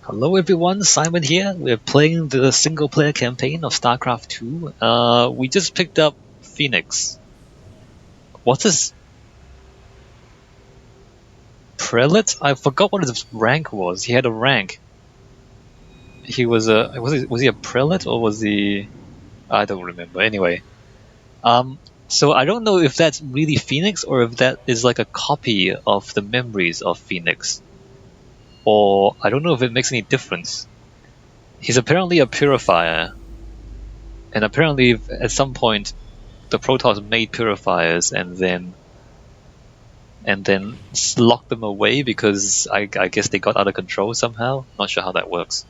Hello everyone, Simon here. We're playing the single-player campaign of Starcraft 2. We just picked up Phoenix. What's his prelate? I forgot what his rank was. He had a rank. He was a was he a prelate or was he? I don't remember. Anyway, so I don't know if that's really Phoenix or if that is like a copy of the memories of Phoenix, or I don't know if it makes any difference. He's apparently a purifier, and apparently at some point the Protoss made purifiers and then locked them away because I guess they got out of control somehow. Not sure how that works.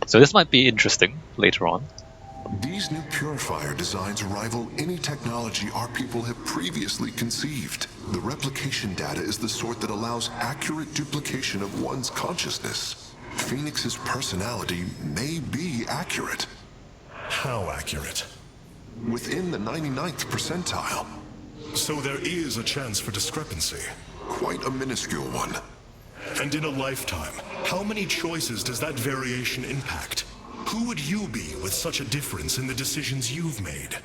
So this might be interesting later on. These new purifier designs rival any technology our people have previously conceived. The replication data is the sort that allows accurate duplication of one's consciousness. Phoenix's personality may be accurate. How accurate? Within the 99th percentile. So there is a chance for discrepancy. Quite a minuscule one. And in a lifetime, how many choices does that variation impact? Who would you be with such a difference in the decisions you've made?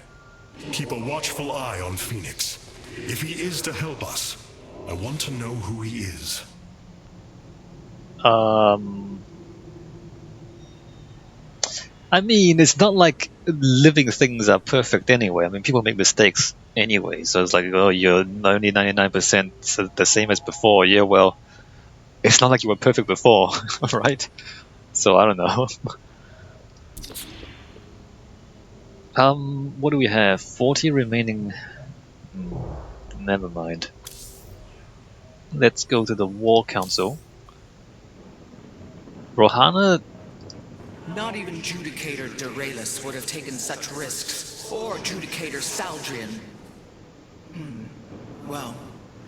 Keep a watchful eye on Phoenix. If he is to help us, I want to know who he is. I mean, it's not like living things are perfect anyway. I mean, people make mistakes anyway. So it's like, oh, you're only 99% the same as before. Yeah, well, it's not like you were perfect before, right? So I don't know. What do we have? 40 remaining. Never mind. Let's go to the War Council. Rohana. Not even Judicator Duralis would have taken such risks, or Judicator Saldrian. Well,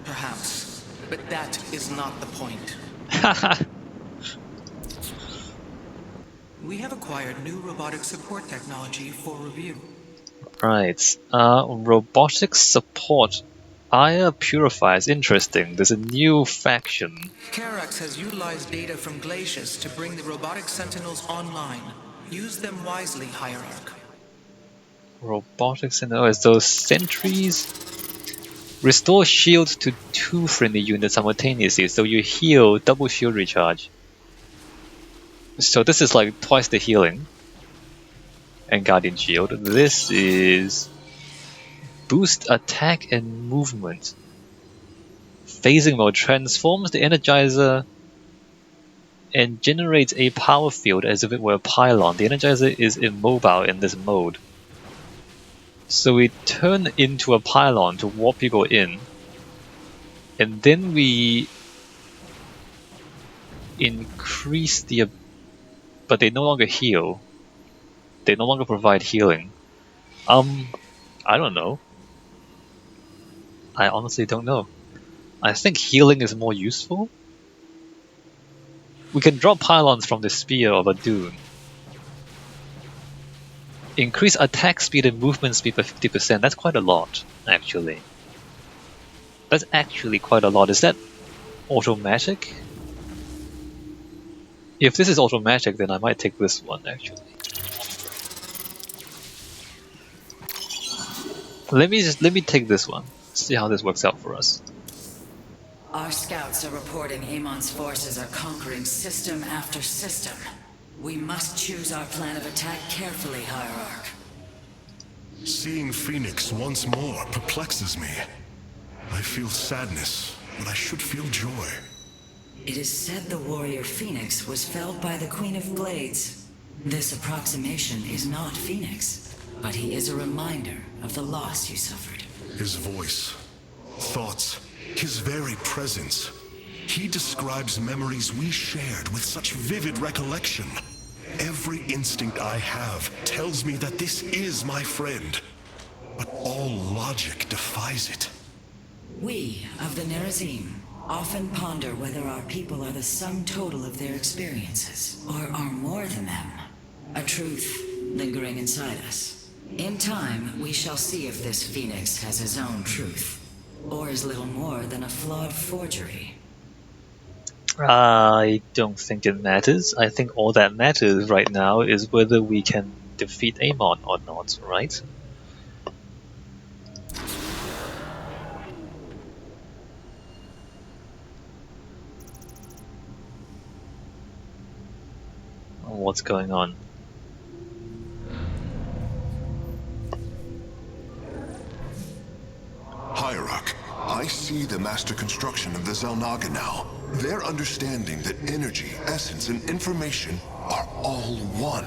perhaps. But that is not the point. We have acquired new robotic support technology for review. Right. Robotics support. Aya Purifiers. Interesting. There's a new faction. Karax has utilized data from glaciers to bring the robotic sentinels online. Use them wisely, Hierarch. Robotics and as those sentries. Restore shield to 2 friendly units simultaneously, so you heal double shield recharge. So this is like twice the healing. And Guardian Shield. This is boost attack and movement. Phasing mode transforms the Energizer and generates a power field as if it were a pylon. The Energizer is immobile in this mode. So we turn into a pylon to warp people in. And then we increase the... But they no longer heal. They no longer provide healing. I don't know. I honestly don't know. I think healing is more useful. We can drop pylons from the spear of a dune. Increase attack speed and movement speed by 50%. That's quite a lot, actually. That's actually quite a lot. Is that automatic? If this is automatic, then I might take this one, actually. Let me take this one. See how this works out for us. Our scouts are reporting Amon's forces are conquering system after system. We must choose our plan of attack carefully, Hierarch. Seeing Phoenix once more perplexes me. I feel sadness, but I should feel joy. It is said the warrior Phoenix was felled by the Queen of Blades. This approximation is not Phoenix, but he is a reminder of the loss you suffered. His voice, thoughts, his very presence. He describes memories we shared with such vivid recollection. Every instinct I have tells me that this is my friend, but all logic defies it. We of the Nerazim often ponder whether our people are the sum total of their experiences, or are more than them. A truth lingering inside us. In time, we shall see if this Phoenix has his own truth, or is little more than a flawed forgery. I don't think it matters. I think all that matters right now is whether we can defeat Amon or not, right? What's going on? Hierarch, I see the master construction of the Zelnaga now. Their understanding that energy, essence, and information are all one.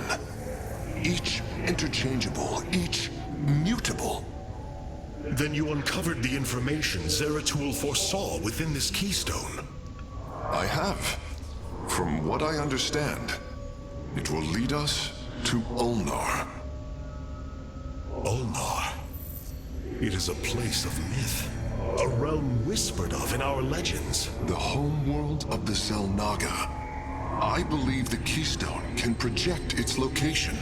Each interchangeable, each mutable. Then you uncovered the information Zeratul foresaw within this keystone. I have. From what I understand, it will lead us to Ulnar. Ulnar. It is a place of myth. A realm whispered of in our legends. The homeworld of the Zelnaga. I believe the keystone can project its location.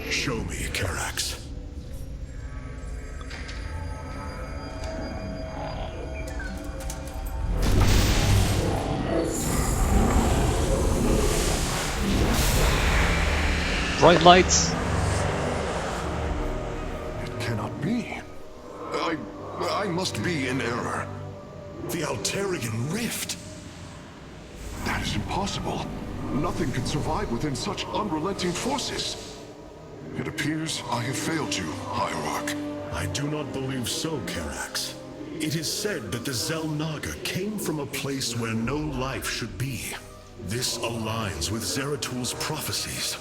Show me, Karax. Bright lights! It cannot be. I must be in error. The Altarian Rift. That is impossible. Nothing can survive within such unrelenting forces. It appears I have failed you, Hierarch. I do not believe so, Karax. It is said that the Zelnaga came from a place where no life should be. This aligns with Zeratul's prophecies.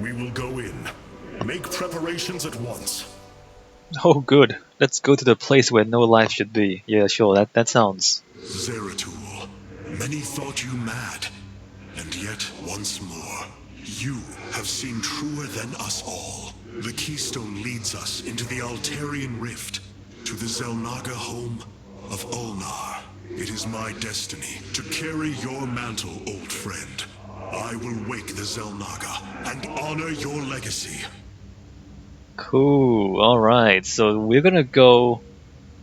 We will go in. Make preparations at once. Oh good, let's go to the place where no life should be. Yeah, sure, that sounds... Zeratul, many thought you mad. And yet, once more, you have seen truer than us all. The keystone leads us into the Altarian Rift, to the Zelnaga home of Ulnar. It is my destiny to carry your mantle, old friend. I will wake the Zelnaga and honor your legacy. Cool, alright, so we're gonna go...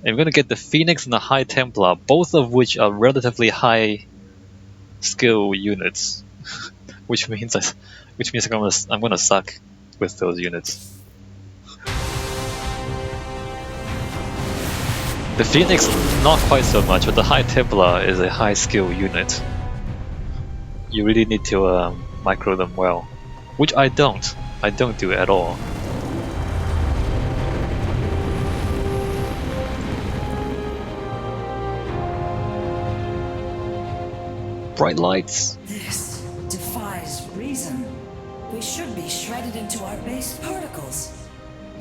and we're gonna get the Phoenix and the High Templar, both of which are relatively high skill units. which means I'm gonna suck with those units. The Phoenix, not quite so much, but the High Templar is a high skill unit. You really need to micro them well. Which I don't. I don't do at all. Bright lights. This defies reason. We should be shredded into our base particles.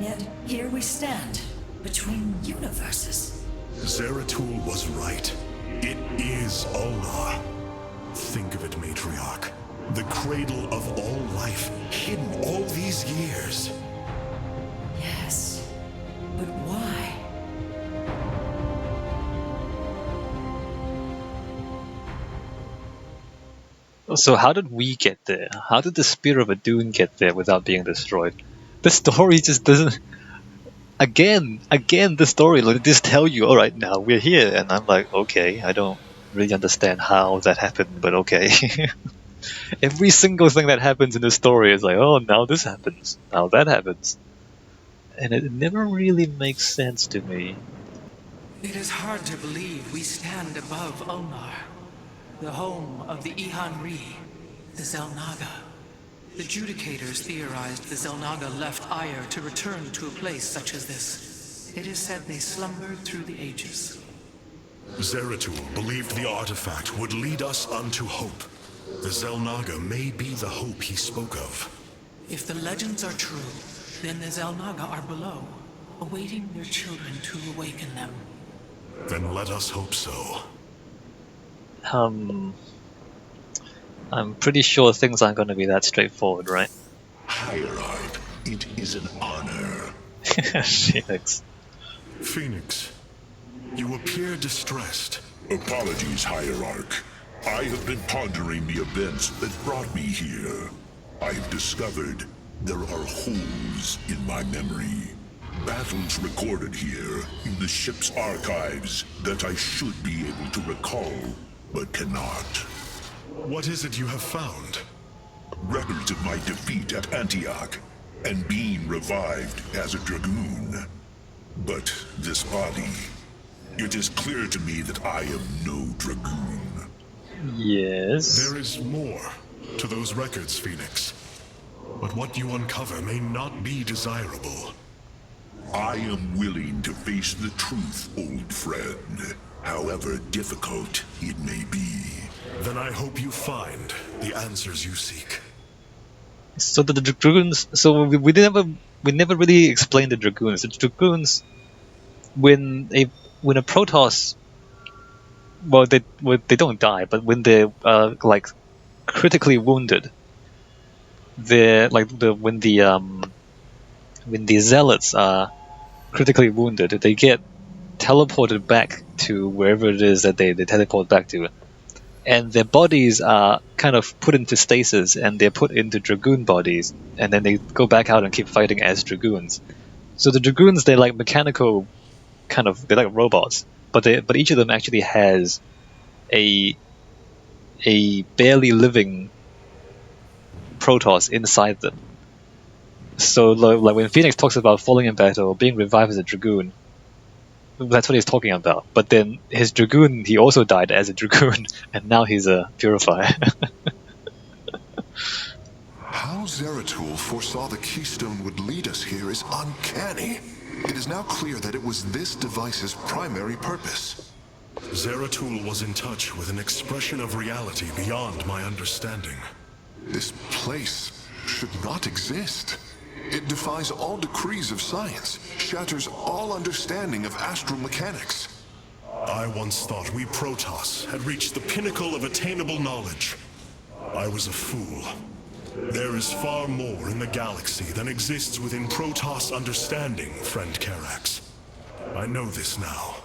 Yet here we stand, between universes. Zeratul was right. It is Ulnar. Think of it, Matriarch. The cradle of all life, hidden all these years. Yes, but why? So how did we get there? How did the Spear of Adun get there without being destroyed? The story just doesn't... Again, the story will just tell you, alright, now we're here. And I'm like, okay, I don't really understand how that happened, but okay. Every single thing that happens in the story is like, oh, now this happens, now that happens. And it never really makes sense to me. It is hard to believe we stand above Ulnar, the home of the Ihan-Ri, the Zelnaga. The Judicators theorized the Zelnaga left Ire to return to a place such as this. It is said they slumbered through the ages. Zeratul believed the artifact would lead us unto hope. The Zelnaga may be the hope he spoke of. If the legends are true, then the Zelnaga are below, awaiting their children to awaken them. Then let us hope so. I'm pretty sure things aren't going to be that straightforward, right? Hierarch, it is an honor. Phoenix. Phoenix, you appear distressed. Apologies, Hierarch. I have been pondering the events that brought me here. I have discovered there are holes in my memory. Battles recorded here in the ship's archives that I should be able to recall. but cannot. What is it you have found? Records of my defeat at Antioch, and being revived as a dragoon. But this body, it is clear to me that I am no dragoon. Yes. There is more to those records, Phoenix. But what you uncover may not be desirable. I am willing to face the truth, old friend, however difficult it may be. Then I hope you find the answers you seek. So the dragoons. So we never really explained the dragoons. The dragoons, when a Protoss, well they don't die, but when they're like critically wounded, they're like when the zealots are critically wounded, they get teleported back to wherever it is that they teleport back to, and their bodies are kind of put into stasis, and they're put into dragoon bodies, and then they go back out and keep fighting as dragoons. So the dragoons, they're like mechanical, they're like robots, but each of them actually has a barely living Protoss inside them. So like when Phoenix talks about falling in battle or being revived as a dragoon, that's what he's talking about. But then his dragoon, he also died as a dragoon, and now he's a purifier. How Zeratul foresaw the keystone would lead us here is uncanny. It is now clear that it was this device's primary purpose. Zeratul was in touch with an expression of reality beyond my understanding. This place should not exist. It defies all decrees of science, shatters all understanding of astral mechanics. I once thought we Protoss had reached the pinnacle of attainable knowledge. I was a fool. There is far more in the galaxy than exists within Protoss understanding, friend Karax. I know this now.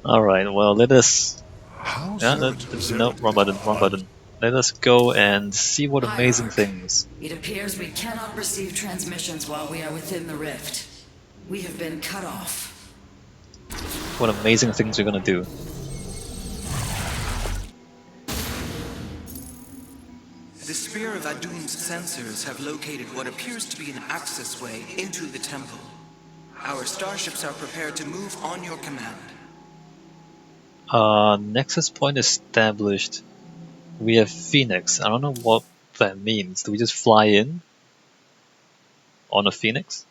Alright, well, let us... How No, wrong button. Let us go and see what amazing things. It appears we cannot receive transmissions while we are within the rift. We have been cut off. What amazing things we're gonna do. The Spear of Adun's sensors have located what appears to be an access way into the temple. Our starships are prepared to move on your command. Nexus point established. We have Phoenix. I don't know what that means. Do we just fly in on a Phoenix?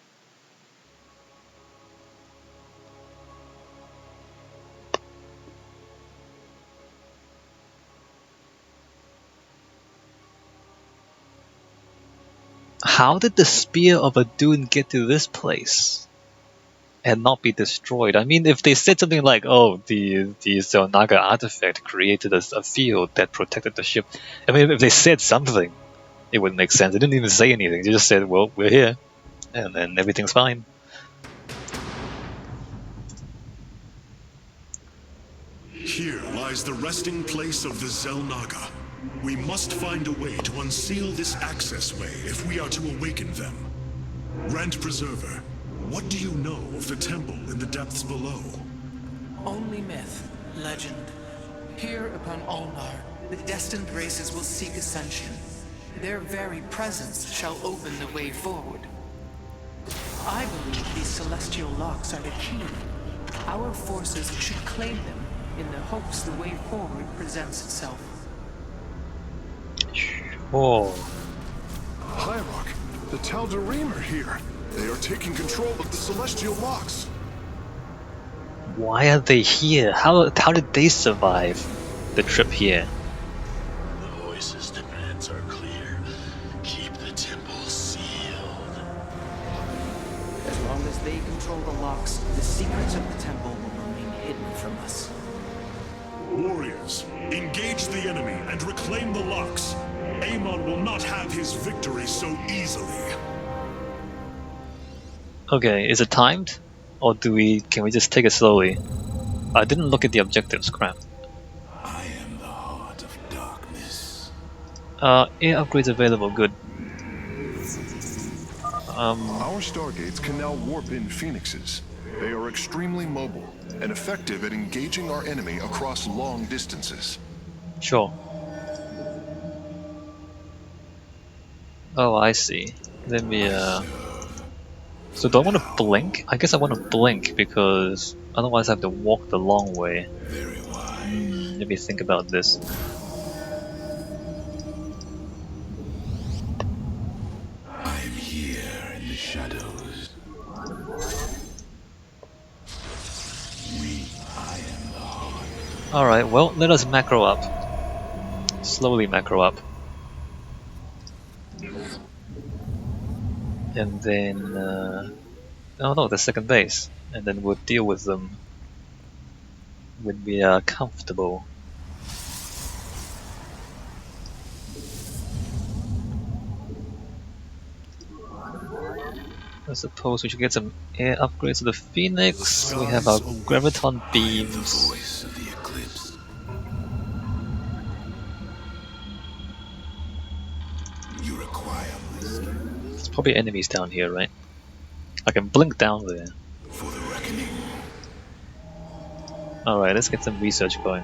How did the Spear of Adun get to this place and not be destroyed? I mean, if they said something like, oh, the Zelnaga artifact created a field that protected the ship. I mean, if they said something, it would make sense. They didn't even say anything. They just said, well, we're here, and then everything's fine. Here lies the resting place of the Zelnaga. We must find a way to unseal this access way if we are to awaken them. Grand Preserver, what do you know of the temple in the depths below? Only myth, legend. Here upon Ulnar, the destined races will seek ascension. Their very presence shall open the way forward. I believe these celestial locks are the key. Our forces should claim them in the hopes the way forward presents itself. Oh. Hierarch, the Tal'Darim are here. They are taking control of the celestial locks. Why are they here? How did they survive the trip here? The voice's demands are clear. Keep the temple sealed. As long as they control the locks, the secrets of the temple will remain hidden from us. Warriors, engage the enemy and reclaim the locks. Amon will not have his victory so easily. Okay, is it timed? Or can we just take it slowly? I didn't look at the objectives, crap. I am the heart of darkness. Air upgrades available, good. Our stargates can now warp in Phoenixes. They are extremely mobile and effective at engaging our enemy across long distances. Sure. Oh, I see. Let me, So do I want to blink? I guess I want to blink because otherwise I have to walk the long way. Let me think about this. I'm here in the shadows. Alright, well, let us macro up. Slowly macro up. And then, oh no, the second base. And then we'll deal with them when we are comfortable. I suppose we should get some air upgrades to the Phoenix. We have our graviton beams. Voice of the eclipse. You require wisdom There's probably enemies down here, right? I can blink down there. for the reckoning. Alright, let's get some research going.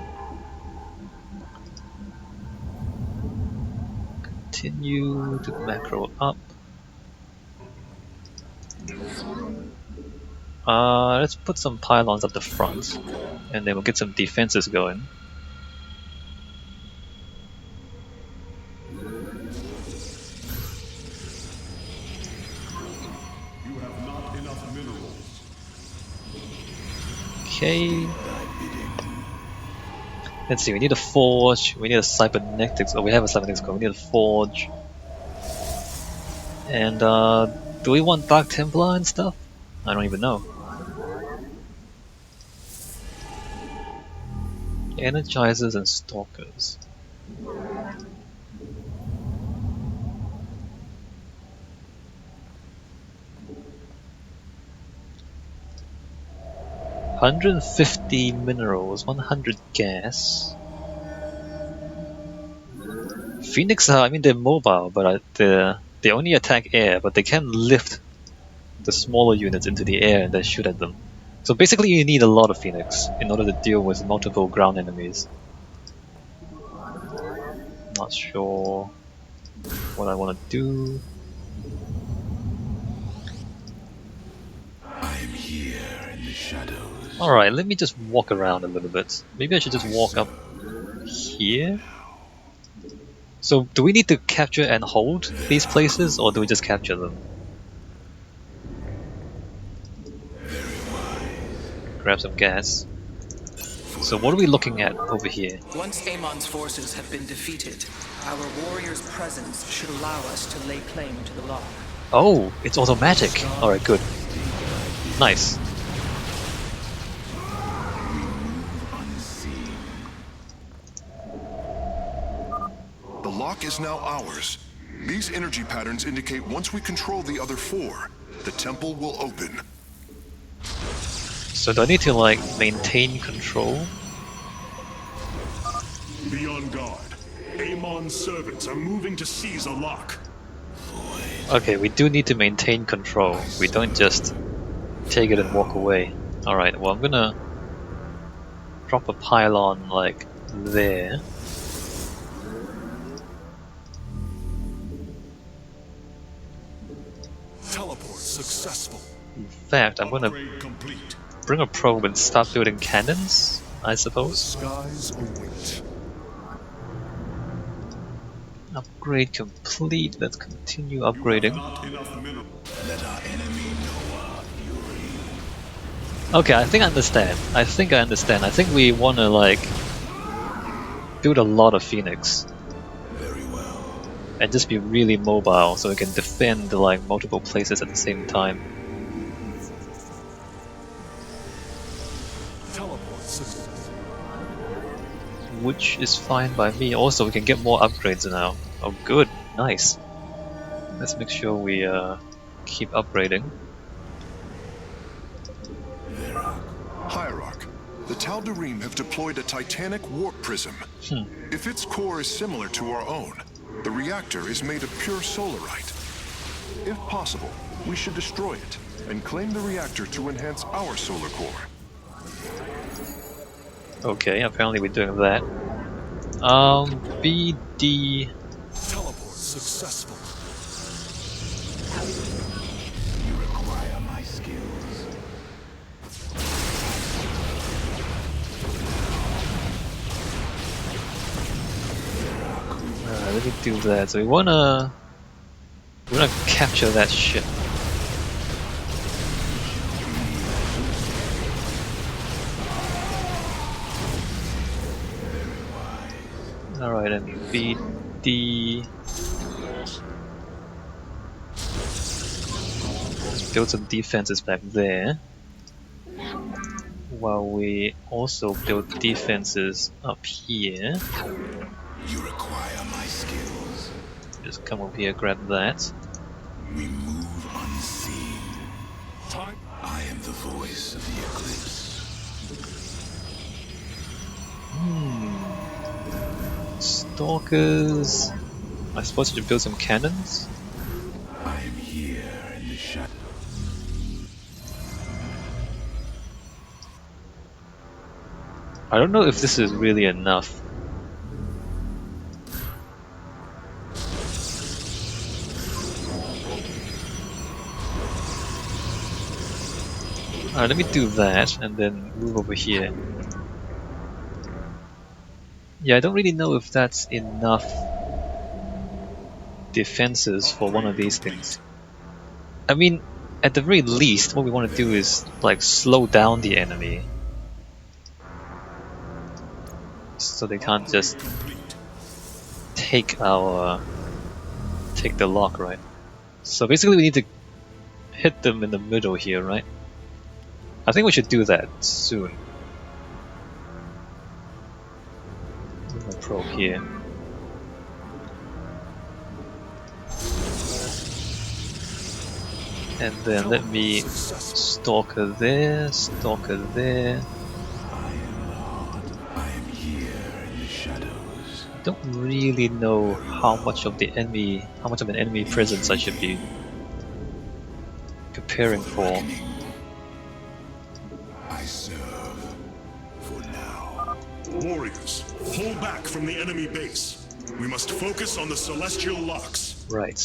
Continue to macro up. Let's put some pylons up the front, and then we'll get some defenses going. You have not enough minerals. Okay. Let's see, we need a forge, we need a cybernetics, oh we have a cybernetics core, we need a forge. And do we want Dark Templar and stuff? I don't even know. Energizers and stalkers. $150 minerals, 100 gas. Phoenix, I mean they're mobile, but they only attack air, but they can lift the smaller units into the air and then shoot at them. So basically you need a lot of Phoenix in order to deal with multiple ground enemies. Not sure what I want to do. I'm here in the shadows. Alright, let me just walk around a little bit. Maybe I should just walk up here? So do we need to capture and hold these places, or do we just capture them? Grab some gas. So what are we looking at over here? Once Amon's forces have been defeated, our warrior's presence should allow us to lay claim to the lock. Oh, it's automatic. Alright, good. Nice. The lock is now ours. These energy patterns indicate once we control the other four, the temple will open. So do I need to like maintain control? Be on guard. Amon's servants are moving to seize a lock. Okay, we do need to maintain control. We don't just take it and walk away. Alright, well I'm gonna drop a pylon like there. Teleport successful. In fact, I'm gonna Upgrade complete. bring a probe and start building cannons, I suppose. Skies await. Upgrade complete, let's continue upgrading. Not enough minerals. Let our enemy know our fury. Okay, I think I understand. I think we wanna like build a lot of Phoenix. Very well. And just be really mobile so we can defend like multiple places at the same time. Teleport successful. Which is fine by me. Also, we can get more upgrades now. Oh, good. Nice. Let's make sure we keep upgrading. Hierarch, the Tal'Darim have deployed a titanic warp prism. If its core is similar to our own, the reactor is made of pure solarite. If possible, We should destroy it and claim the reactor to enhance our solar core. Okay, apparently we're doing that. BD. Teleport successful. You require my skills. Let me do that. So we wanna capture that ship. Alright, and BD. Let's build some defenses back there. While we also build defenses up here. You require my skills. Just come over here, grab that. We move unseen. I am the voice of the eclipse. Stalkers. I suppose I should build some cannons. I am here in the shadow. I don't know if this is really enough. Alright, let me do that and then move over here. Yeah, I don't really know if that's enough defenses for one of these things. I mean, at the very least, what we want to do is like slow down the enemy. So they can't just take the lock, right? So basically we need to hit them in the middle here, right? I think we should do that soon. My probe here. And then let me stalker there, stalker there. I am here in the shadows. Don't really know how much of an enemy presence I should be preparing for. I serve for now. Warriors, pull back from the enemy base. We must focus on the celestial locks. Right.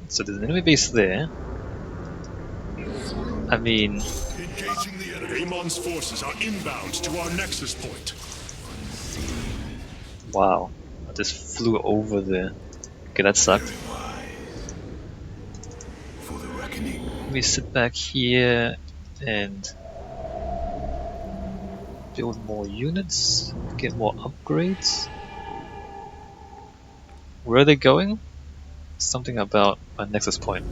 So there's an enemy base there. I mean, Engaging the enemy. Amon's forces are inbound to our nexus point. wow. I just flew over there. Okay, that sucked. For the reckoning. Let me sit back here and build more units, get more upgrades. Where are they going? Something about a nexus point.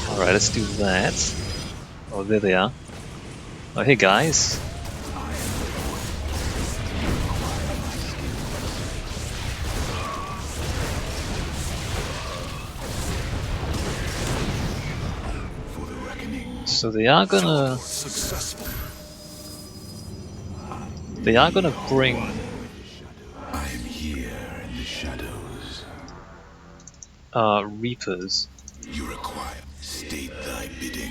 Alright, let's do that. Oh, there they are. Oh, hey guys. So they are gonna bring I am here in the shadows. Reapers. You require. State thy bidding.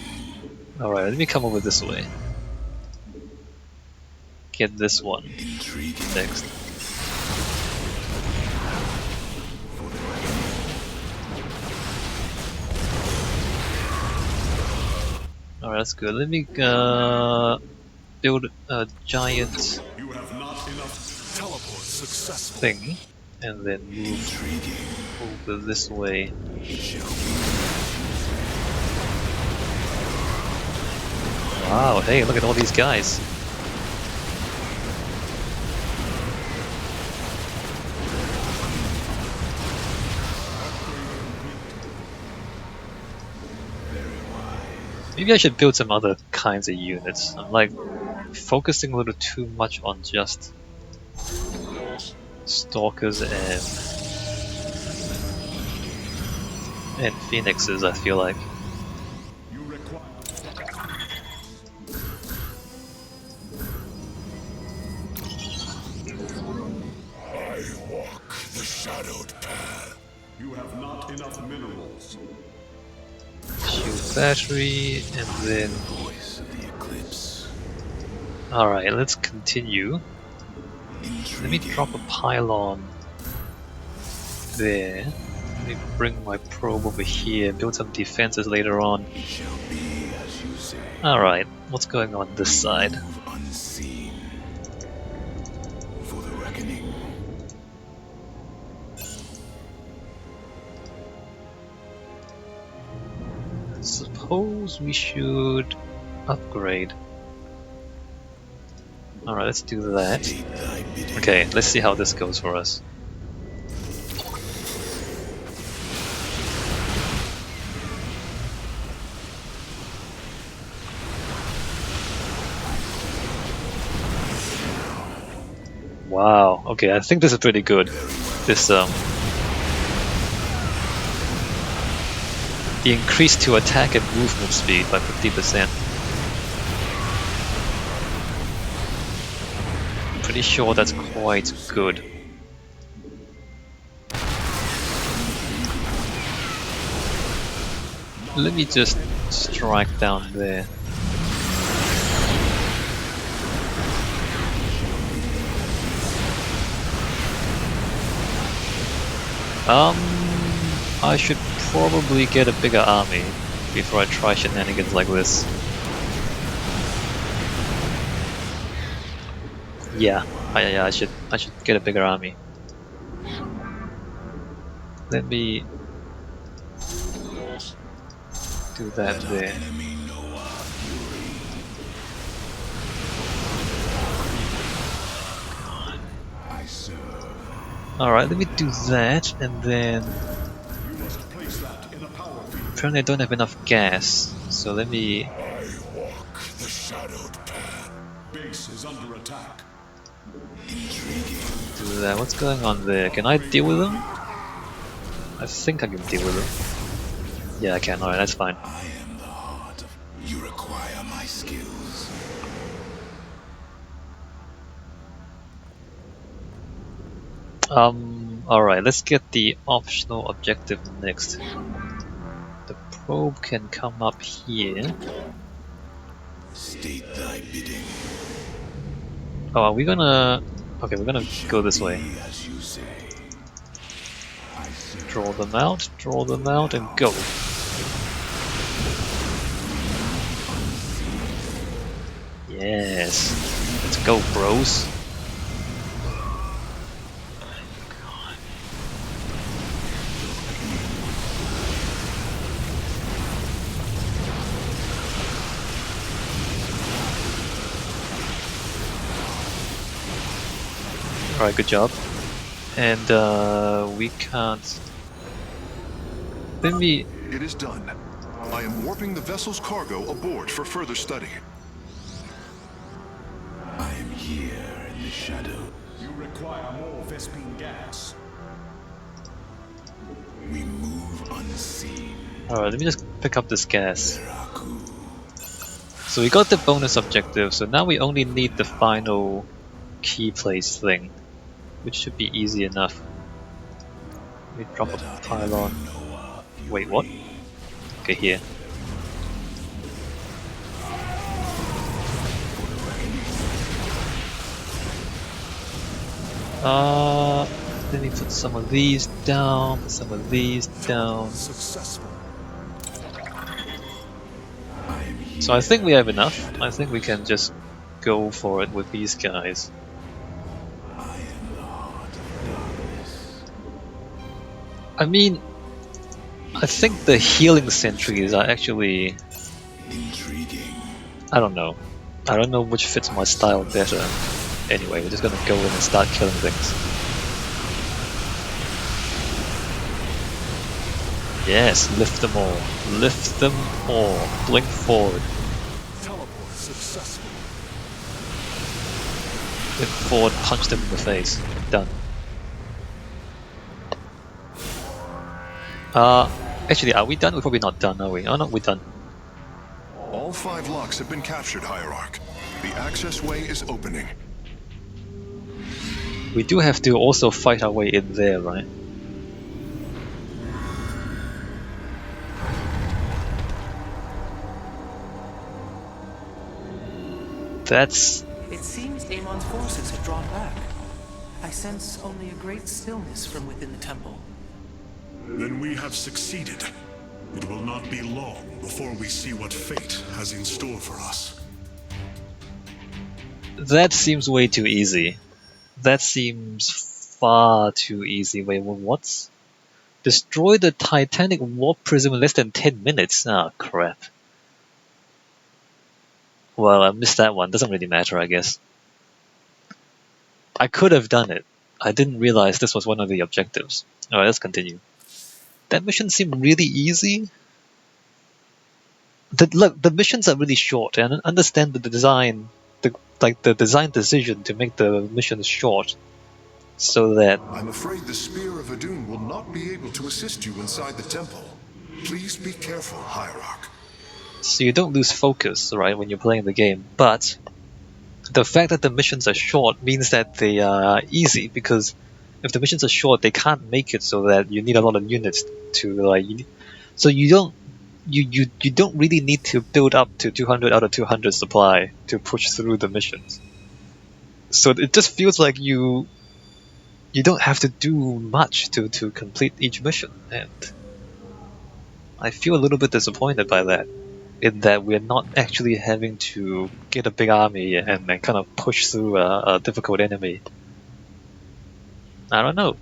Alright, let me come over this way. Get this one Intriguing. next. Alright, that's good. Let me build a giant You have not enough. Teleport successful. thing and then move over this way. Wow, hey, look at all these guys. Maybe I should build some other kinds of units. I'm like focusing a little too much on just stalkers and phoenixes, I feel like. You require. battery, and then... Voice of the eclipse. Alright, let's continue. Let me drop a pylon there. Let me bring my probe over here, build some defenses later on. It shall be as you say. Alright, what's going on this side? Move unseen. For the reckoning. Suppose we should upgrade. Alright, let's do that. State thy bidding. Okay, let's see how this goes for us. Wow, okay, I think this is pretty good. This the increase to attack and movement speed by 50%. Pretty sure that's quite good. Let me just strike down there. I should probably get a bigger army before I try shenanigans like this. Yeah, I should get a bigger army. Let me do that there. Enemy know our fury. I serve. Alright, let me do that, and then... Apparently I don't have enough gas, so let me... I walk the shadowed path. Base is under attack. do that. What's going on there? Can I deal with them? I think I can deal with them. Yeah, I can. Alright, that's fine. I am the heart of... You require my skills. Alright, let's get the optional objective next. The probe can come up here. State thy bidding. Oh, are we gonna... Okay, we're gonna go this way. Be as you say. I serve. Draw them out, and go. Yes. Let's go, bros. Alright, good job. And we can't... Let me... It is done. I am warping the vessel's cargo aboard for further study. I am here in the shadow. You require more Vespine gas. We move unseen. Alright, let me just pick up this gas. Raku. So we got the bonus objective, so now we only need the final key place thing, which should be easy enough. Let me drop a pylon. Wait, what? Okay, here. Let me put some of these down, some of these down. Successful. I am here. So I think we have enough. I think we can just go for it with these guys. I am the heart of darkness. I mean, I think the healing sentries are actually... Intriguing. I don't know. I don't know which fits my style better. Anyway, we're just gonna go in and start killing things. Yes, lift them all. Lift them all. Blink forward. Teleport successful. Blink forward, punch them in the face. Done. Actually, are we done? We're probably not done, are we? Oh no, we're done. All 5 locks have been captured, Hierarch. The access way is opening. We do have to also fight our way in there, right? That's... It seems Amon's forces have drawn back. I sense only a great stillness from within the temple. Then we have succeeded. It will not be long before we see what fate has in store for us. That seems way too easy. That seems far too easy. Wait, what? Destroy the Titanic warp prism in less than 10 minutes? Ah, crap. Well, I missed that one. Doesn't really matter, I guess. I could have done it. I didn't realize this was one of the objectives. Alright, let's continue. That mission seemed really easy. Look, the missions are really short, and I understand the design, the design decision to make the missions short, so that... I'm afraid the Spear of Adun will not be able to assist you inside the temple. Please be careful, Hierarch. So you don't lose focus, right, when you're playing the game, but the fact that the missions are short means that they are easy, because if the missions are short, they can't make it so that you need a lot of units to, like... So you don't really need to build up to 200 out of 200 supply to push through the missions. So it just feels like you don't have to do much to complete each mission, and I feel a little bit disappointed by that, in that we're not actually having to get a big army and kind of push through a difficult enemy. I don't know.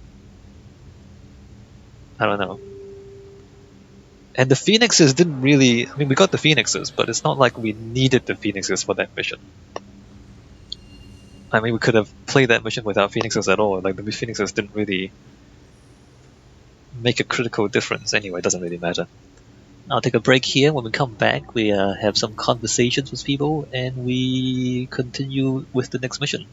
And the Phoenixes didn't really... I mean, we got the Phoenixes, but it's not like we needed the Phoenixes for that mission. I mean, we could have played that mission without Phoenixes at all. Like, the Phoenixes didn't really make a critical difference. Anyway, it doesn't really matter. I'll take a break here. When we come back, we have some conversations with people, and we continue with the next mission.